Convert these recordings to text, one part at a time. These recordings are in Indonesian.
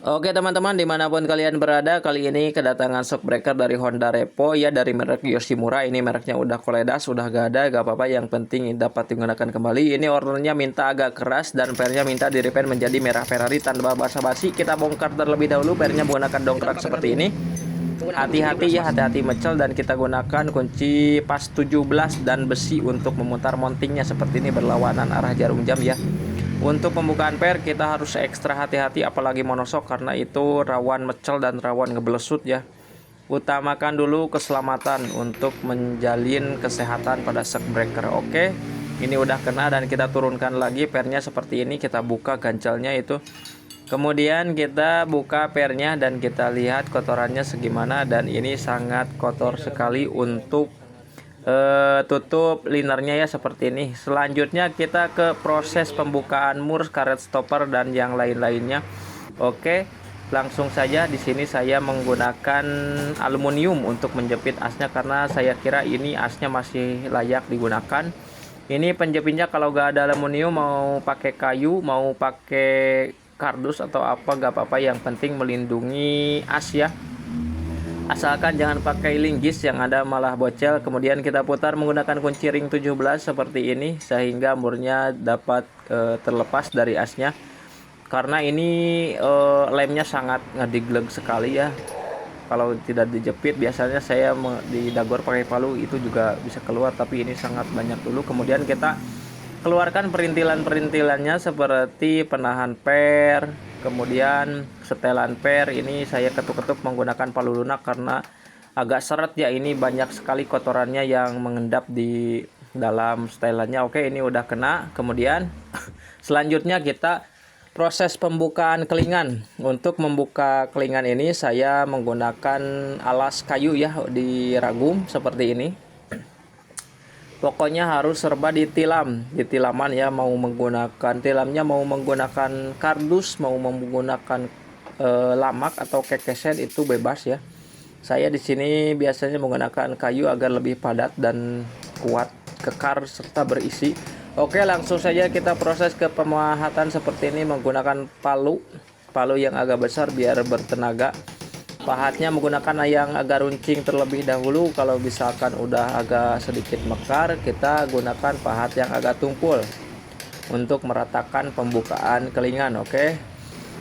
Oke teman-teman, dimanapun kalian berada, kali ini kedatangan shockbreaker dari Honda Repo ya, dari merek Yoshimura. Ini mereknya udah koledas, udah gak ada, gak apa-apa, yang penting dapat digunakan kembali. Ini ordernya minta agak keras dan pernya minta di repaint menjadi merah Ferrari. Tanpa basa-basi kita bongkar terlebih dahulu. Pernya menggunakan dongkrak seperti ini. Hati-hati ya, hati-hati mecel, dan kita gunakan kunci pas 17 dan besi untuk memutar mountingnya seperti ini, berlawanan arah jarum jam ya. Untuk pembukaan per kita harus ekstra hati-hati, apalagi monosok, karena itu rawan mecel dan rawan ngebelesut ya. Utamakan dulu keselamatan untuk menjalin kesehatan pada shockbreaker. Oke, ini udah kena dan kita turunkan lagi pernya seperti ini. Kita buka ganjalnya itu, kemudian kita buka pernya dan kita lihat kotorannya segimana. Dan ini sangat kotor sekali. Untuk tutup linernya ya seperti ini. Selanjutnya kita ke proses pembukaan mur, karet stopper dan yang lain-lainnya. Oke, langsung saja. Di sini saya menggunakan aluminium untuk menjepit asnya, karena saya kira ini asnya masih layak digunakan. Ini penjepitnya kalau gak ada aluminium, mau pakai kayu, mau pakai kardus atau apa, gak apa-apa, yang penting melindungi as ya. Asalkan jangan pakai linggis, yang ada malah bocel. Kemudian kita putar menggunakan kunci ring 17 seperti ini, sehingga murnya dapat terlepas dari asnya. Karena ini lemnya sangat ngedigleng sekali ya. Kalau tidak dijepit, biasanya saya di dagor pakai palu itu juga bisa keluar, tapi ini sangat banyak dulu. Kemudian kita keluarkan perintilan-perintilannya seperti penahan per, kemudian setelan per. Ini saya ketuk-ketuk menggunakan palu lunak karena agak seret ya, ini banyak sekali kotorannya yang mengendap di dalam setelannya. Oke, ini udah kena. Kemudian selanjutnya kita proses pembukaan kelingan. Untuk membuka kelingan ini saya menggunakan alas kayu ya, di ragum seperti ini. Pokoknya harus serba ditilaman ya, mau menggunakan tilamnya, mau menggunakan kardus, mau menggunakan lamak atau kekesen, itu bebas ya. Saya di sini biasanya menggunakan kayu agar lebih padat dan kuat, kekar serta berisi. Oke, langsung saja kita proses ke pemahatan seperti ini menggunakan palu yang agak besar biar bertenaga. Pahatnya menggunakan yang agak runcing terlebih dahulu. Kalau misalkan udah agak sedikit mekar, kita gunakan pahat yang agak tumpul untuk meratakan pembukaan kelingan. Oke,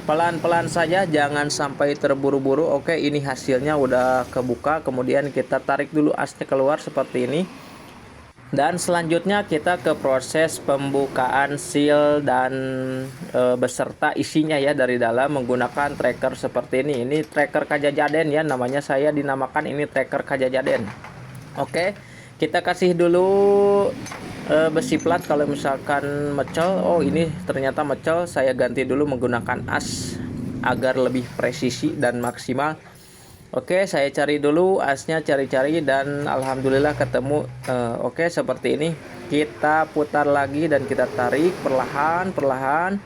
pelan-pelan saja, jangan sampai terburu-buru. Oke, ini hasilnya udah kebuka. Kemudian kita tarik dulu asnya keluar seperti ini. Dan selanjutnya kita ke proses pembukaan seal dan beserta isinya ya dari dalam menggunakan tracker seperti ini. Ini tracker Kajajaden ya, namanya, saya dinamakan ini tracker Kajajaden. Oke, kita kasih dulu besi plat. Kalau misalkan mecel, oh ini ternyata mecel, saya ganti dulu menggunakan as agar lebih presisi dan maksimal. Oke, saya cari dulu asnya, cari-cari, dan alhamdulillah ketemu. Oke, seperti ini. Kita putar lagi dan kita tarik perlahan-perlahan,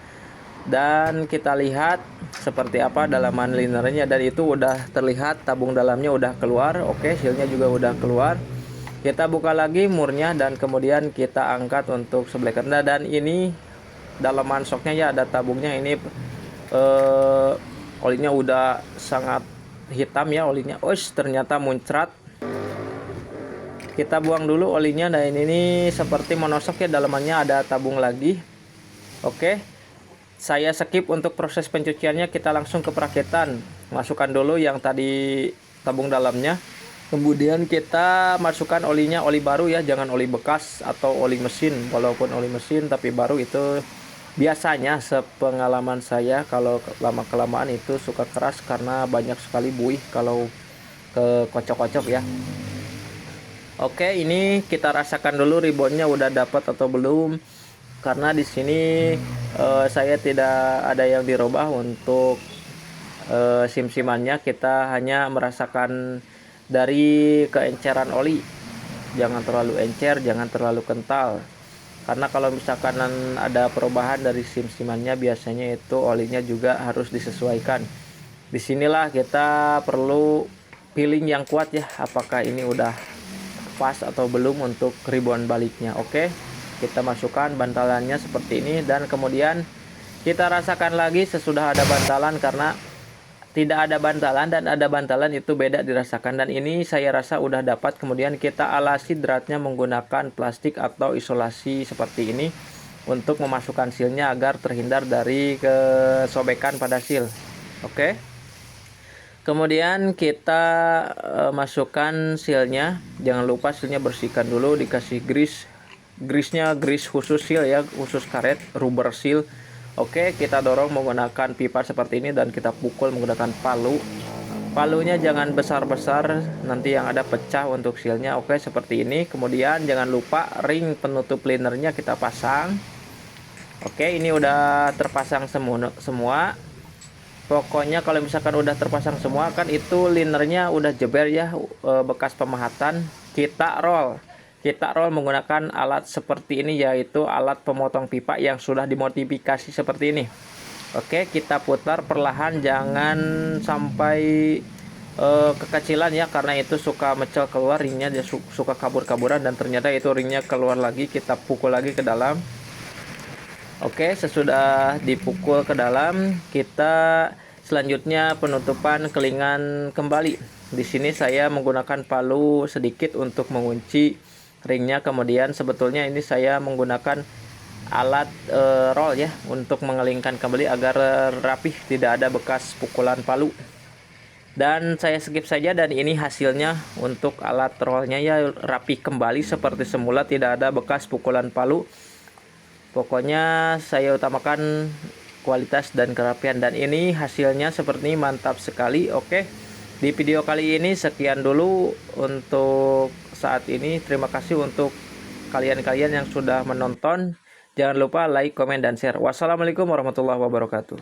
dan kita lihat seperti apa dalaman linernya. Dan itu udah terlihat, tabung dalamnya udah keluar. Oke, sealnya juga udah keluar. Kita buka lagi murnya dan kemudian kita angkat untuk shockbreaker. Nah, dan ini dalaman shocknya ya, ada tabungnya. Ini olinya udah sangat hitam ya olinya. Ternyata muncrat. Kita buang dulu olinya. Dan ini seperti monosok ya, dalamannya ada tabung lagi. Oke, saya skip untuk proses pencuciannya. Kita langsung ke perakitan. Masukkan dulu yang tadi tabung dalamnya, kemudian kita masukkan olinya, oli baru ya, jangan oli bekas atau oli mesin. Walaupun oli mesin tapi baru, itu biasanya sepengalaman saya kalau lama-kelamaan itu suka keras karena banyak sekali buih kalau ke kocok-kocok ya. Oke, ini kita rasakan dulu ribonnya udah dapat atau belum, karena di sini saya tidak ada yang dirubah untuk sim-simannya. Kita hanya merasakan dari keenceran oli, jangan terlalu encer, jangan terlalu kental. Karena kalau misalkan ada perubahan dari sim-simannya, biasanya itu olinya juga harus disesuaikan. Disinilah kita perlu feeling yang kuat ya, apakah ini udah pas atau belum untuk ribbon baliknya. Oke, kita masukkan bantalannya seperti ini, dan kemudian kita rasakan lagi sesudah ada bantalan, karena tidak ada bantalan dan ada bantalan itu beda dirasakan, dan ini saya rasa udah dapat. Kemudian kita alasi dratnya menggunakan plastik atau isolasi seperti ini untuk memasukkan sealnya agar terhindar dari kesobekan pada seal. Oke. Kemudian kita masukkan sealnya. Jangan lupa sealnya bersihkan dulu, dikasih grease-nya grease khusus seal ya, khusus karet rubber seal. Oke, kita dorong menggunakan pipa seperti ini dan kita pukul menggunakan palu. Palunya jangan besar-besar, nanti yang ada pecah untuk sealnya. Oke, seperti ini. Kemudian jangan lupa ring penutup linernya kita pasang. Oke, ini udah terpasang semua. Pokoknya kalau misalkan udah terpasang semua kan itu linernya udah jeber ya, bekas pemahatan. Kita roll menggunakan alat seperti ini, yaitu alat pemotong pipa yang sudah dimodifikasi seperti ini. Oke, kita putar perlahan, jangan sampai kekecilan ya, karena itu suka mecel keluar ringnya, dia suka kabur-kaburan dan ternyata itu ringnya keluar lagi. Kita pukul lagi ke dalam. Oke, sesudah dipukul ke dalam, kita selanjutnya penutupan kelingan kembali. Di sini saya menggunakan palu sedikit untuk mengunci ringnya. Kemudian sebetulnya ini saya menggunakan alat roll ya untuk mengelingkan kembali agar rapih, tidak ada bekas pukulan palu. Dan saya skip saja, dan ini hasilnya untuk alat rollnya ya, rapih kembali seperti semula, tidak ada bekas pukulan palu. Pokoknya saya utamakan kualitas dan kerapian, dan ini hasilnya seperti ini, mantap sekali. Oke, di video kali ini sekian dulu untuk saat ini. Terima kasih untuk kalian-kalian yang sudah menonton. Jangan lupa like, komen, dan share. Wassalamualaikum warahmatullahi wabarakatuh.